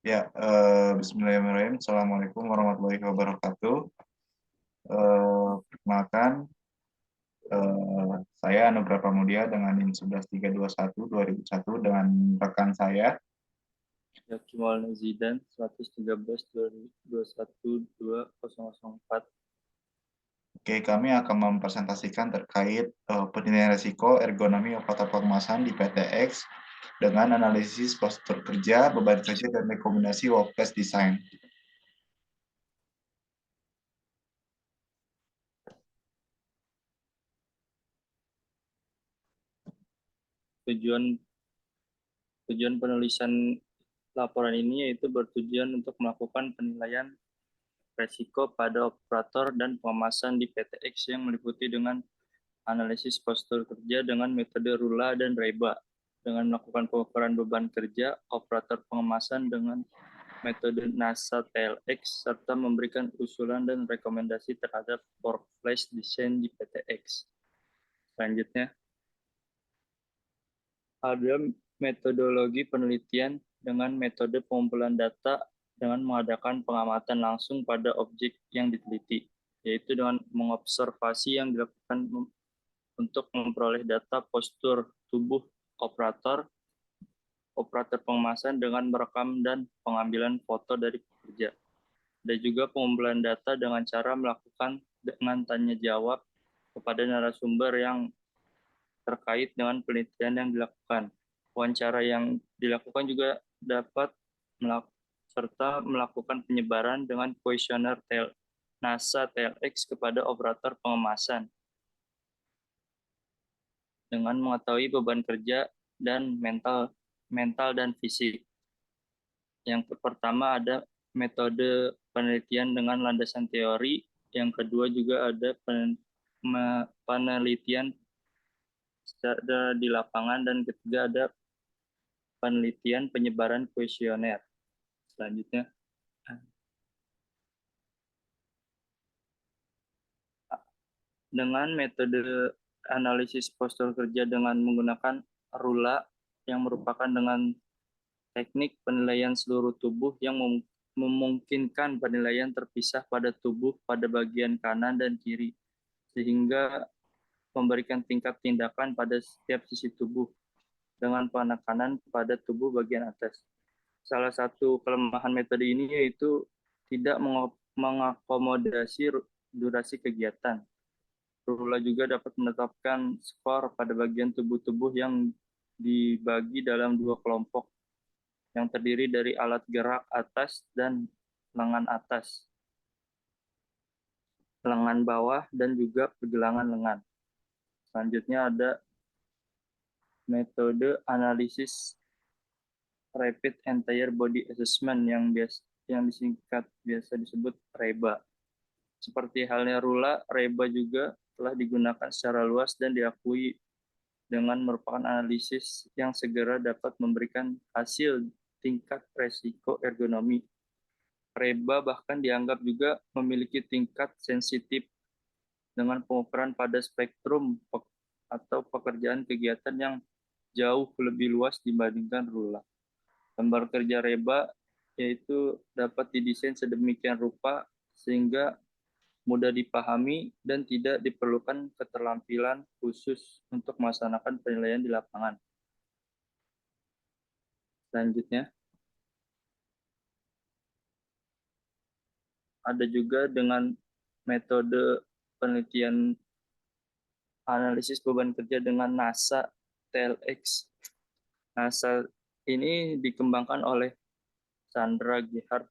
Ya, Bismillahirrahmanirrahim. Assalamualaikum warahmatullahi wabarakatuh. Perkenalkan, saya Anugrah Pramudia dengan NIM 11321 2001 dengan rekan saya. Yakim Al-Zidan 113 221 2004. Oke, kami akan mempresentasikan terkait penilaian risiko ergonomi operator pengemasan di PTX dengan analisis postur kerja, beban kerja, dan rekomendasi workplace design. Tujuan penulisan laporan ini yaitu bertujuan untuk melakukan penilaian risiko pada operator dan pengemasan di PTX yang meliputi dengan analisis postur kerja dengan metode RULA dan REBA, dengan melakukan pengukuran beban kerja operator pengemasan dengan metode NASA TLX, serta memberikan usulan dan rekomendasi terhadap workplace design di PTX. Selanjutnya, ada metodologi penelitian dengan metode pengumpulan data dengan mengadakan pengamatan langsung pada objek yang diteliti, yaitu dengan mengobservasi yang dilakukan untuk memperoleh data postur tubuh operator pengemasan dengan merekam dan pengambilan foto dari pekerja. Dan juga pengumpulan data dengan cara melakukan dengan tanya jawab kepada narasumber yang terkait dengan penelitian yang dilakukan. Wawancara yang dilakukan juga dapat serta melakukan penyebaran dengan kuesioner NASA TLX kepada operator pengemasan dengan mengetahui beban kerja dan mental dan fisik. Yang pertama ada metode penelitian dengan landasan teori, yang kedua juga ada penelitian secara di lapangan, dan ketiga ada penelitian penyebaran kuesioner. Selanjutnya, dengan metode analisis postur kerja dengan menggunakan RULA yang merupakan dengan teknik penilaian seluruh tubuh yang memungkinkan penilaian terpisah pada tubuh pada bagian kanan dan kiri, sehingga memberikan tingkat tindakan pada setiap sisi tubuh dengan penekanan pada tubuh bagian atas. Salah satu kelemahan metode ini yaitu tidak mengakomodasi durasi kegiatan. RULA juga dapat menetapkan skor pada bagian tubuh-tubuh yang dibagi dalam dua kelompok yang terdiri dari alat gerak atas dan lengan atas, lengan bawah, dan juga pergelangan lengan. Selanjutnya ada metode analisis Rapid Entire Body Assessment yang disingkat biasa disebut REBA. Seperti halnya RULA, REBA juga telah digunakan secara luas dan diakui dengan merupakan analisis yang segera dapat memberikan hasil tingkat resiko ergonomi. REBA bahkan dianggap juga memiliki tingkat sensitif dengan pengukuran pada spektrum atau pekerjaan kegiatan yang jauh lebih luas dibandingkan RULA. Gambar kerja REBA yaitu dapat didesain sedemikian rupa sehingga mudah dipahami dan tidak diperlukan keterampilan khusus untuk melaksanakan penilaian di lapangan. Selanjutnya, ada juga dengan metode penelitian analisis beban kerja dengan NASA TLX. NASA ini dikembangkan oleh Sandra Gerhard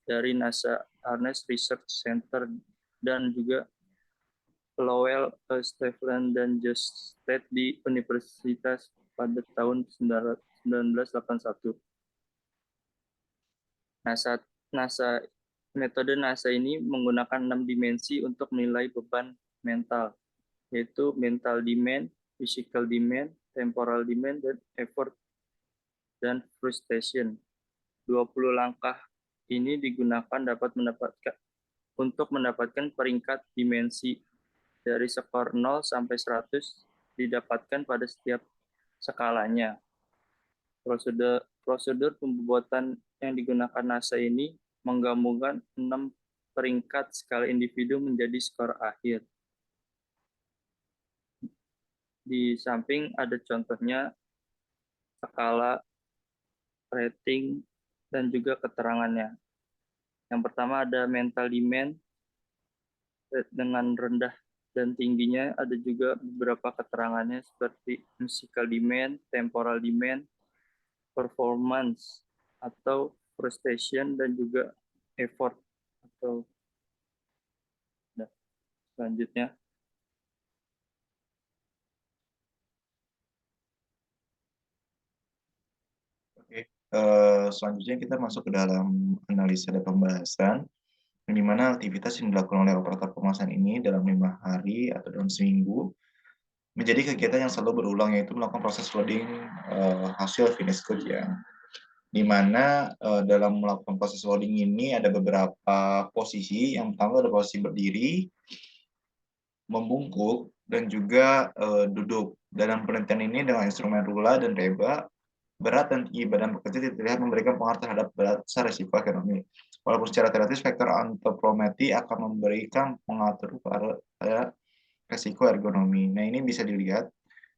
dari NASA Harness Research Center dan juga Lowell, Stephen, dan Josh Tate di Universitas pada tahun 1981. Metode NASA ini menggunakan 6 dimensi untuk menilai beban mental, yaitu mental demand, physical demand, temporal demand, dan effort dan frustration. 20 langkah ini digunakan untuk mendapatkan peringkat dimensi dari skor 0 sampai 100 didapatkan pada setiap skalanya. Prosedur pembuatan yang digunakan NASA ini menggabungkan 6 peringkat skala individu menjadi skor akhir. Di samping ada contohnya skala, rating, dan juga keterangannya. Yang pertama ada mental demand dengan rendah dan tingginya, ada juga beberapa keterangannya seperti musical demand, temporal demand, performance atau frustration, dan juga effort atau selanjutnya. Oke, selanjutnya kita masuk ke dalam analisa dan pembahasan, di mana aktivitas yang dilakukan oleh operator pemasaran ini dalam 5 hari atau dalam seminggu menjadi kegiatan yang selalu berulang, yaitu melakukan proses loading hasil finish good ya. Di mana dalam melakukan proses loading ini ada beberapa posisi. Yang pertama ada posisi berdiri, membungkuk, dan juga duduk. Dalam penelitian ini dengan instrumen rula dan reba, berat dan tinggi badan pekerja terlihat memberikan pengaruh terhadap besar risiko ekonomi. Walaupun secara teoretis faktor antropometri akan memberikan pengatur pada risiko ergonomi. Nah, ini bisa dilihat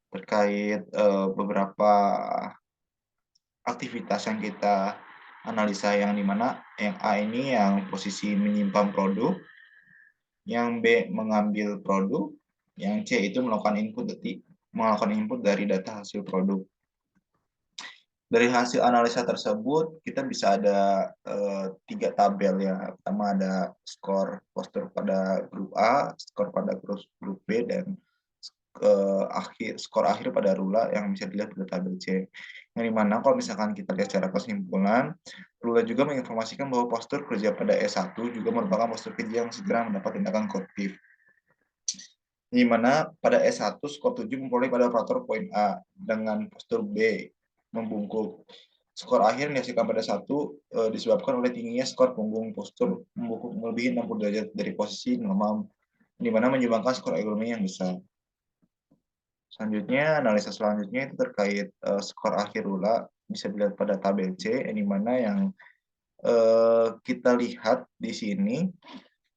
terkait beberapa aktivitas yang kita analisa, yang dimana yang A ini yang posisi menyimpan produk, yang B mengambil produk, yang C itu melakukan input dari data hasil produk. Dari hasil analisa tersebut, kita bisa ada 3 tabel ya. Pertama ada skor postur pada grup A, skor pada grup B, dan skor akhir pada rula yang bisa dilihat pada tabel C. Yang dimana kalau misalkan kita lihat secara kesimpulan, rula juga menginformasikan bahwa postur kerja pada S1 juga merupakan postur kerja yang segera mendapat tindakan korektif. Di mana pada S1 skor 7 memperoleh pada operator poin A dengan postur B membungkuk. Skor akhir yang dihasilkan pada 1 disebabkan oleh tingginya skor punggung postur membungkuk melebihi 60 derajat dari posisi normal, di mana menyumbangkan skor ergonomi yang besar. Selanjutnya, analisa selanjutnya itu terkait skor akhir rula, bisa dilihat pada tabel C, di mana yang kita lihat di sini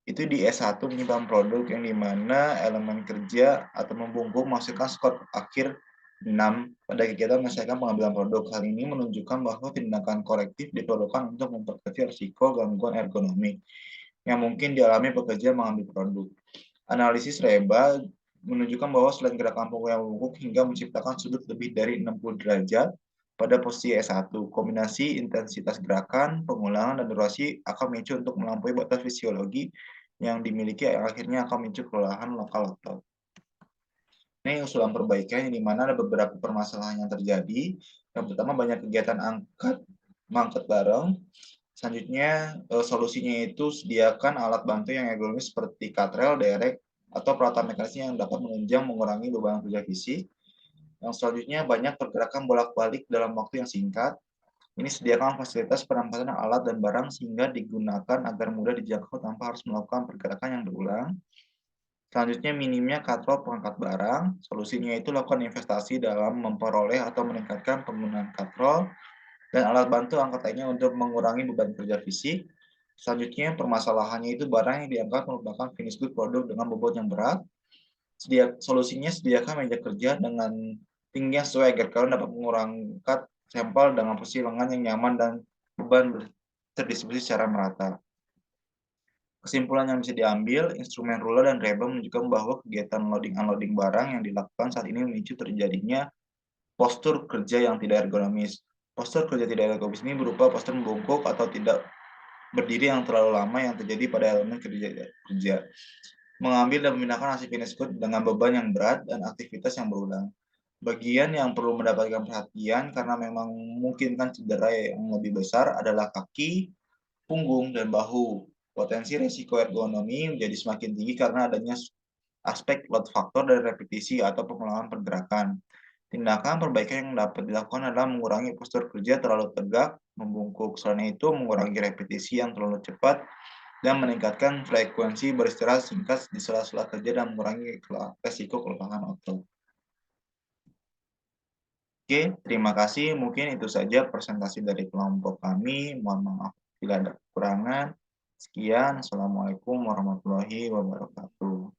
itu di S1 menyimpan produk, yang dimana elemen kerja atau membungkuk menghasilkan skor akhir 6 pada kegiatan menyelesaikan pengambilan produk. Hal ini menunjukkan bahwa tindakan korektif diperlukan untuk memperkecil risiko gangguan ergonomi yang mungkin dialami pekerja mengambil produk. Analisis reba menunjukkan bahwa selain gerakan punggung yang membungkuk hingga menciptakan sudut lebih dari 60 derajat pada posisi S1, kombinasi intensitas gerakan, pengulangan, dan durasi akan memicu untuk melampaui batas fisiologi yang dimiliki, yang akhirnya akan memicu kelelahan lokal otot. Ini usulan perbaikan, di mana ada beberapa permasalahan yang terjadi. Yang pertama, banyak kegiatan mangkat bareng. Selanjutnya, solusinya itu sediakan alat bantu yang ergonomis seperti katrel, derek, atau peralatan mekanis yang dapat menunjang mengurangi beban kerja fisik. Yang selanjutnya, banyak pergerakan bolak-balik dalam waktu yang singkat. Ini sediakan fasilitas penempatan alat dan barang sehingga digunakan agar mudah dijangkau tanpa harus melakukan pergerakan yang berulang. Selanjutnya, minimnya katrol pengangkat barang. Solusinya itu lakukan investasi dalam memperoleh atau meningkatkan penggunaan katrol dan alat bantu angkat lainnya untuk mengurangi beban kerja fisik. Selanjutnya, permasalahannya itu barang yang diangkat merupakan finish good produk dengan bobot yang berat. Solusinya sediakan meja kerja dengan tinggi yang sesuai agar kalian dapat mengurangkan sampel dengan posisi lengan yang nyaman dan beban terdistribusi secara merata. Kesimpulan yang bisa diambil, instrumen ruler dan reba menunjukkan bahwa kegiatan loading-unloading barang yang dilakukan saat ini memicu terjadinya postur kerja yang tidak ergonomis. Postur kerja tidak ergonomis ini berupa postur membungkuk atau tidak berdiri yang terlalu lama yang terjadi pada elemen kerja. Mengambil dan memindahkan hasil finish good dengan beban yang berat dan aktivitas yang berulang. Bagian yang perlu mendapatkan perhatian karena memang memungkinkan cedera yang lebih besar adalah kaki, punggung, dan bahu. Potensi resiko ergonomi menjadi semakin tinggi karena adanya aspek load factor dari repetisi atau pengulangan pergerakan. Tindakan perbaikan yang dapat dilakukan adalah mengurangi postur kerja terlalu tegak, membungkuk. Selain itu, mengurangi repetisi yang terlalu cepat, dan meningkatkan frekuensi beristirahat singkat di sela-sela kerja dan mengurangi resiko kelelahan otot. Oke, terima kasih. Mungkin itu saja presentasi dari kelompok kami. Mohon maaf bila ada kekurangan. Sekian, Assalamualaikum warahmatullahi wabarakatuh.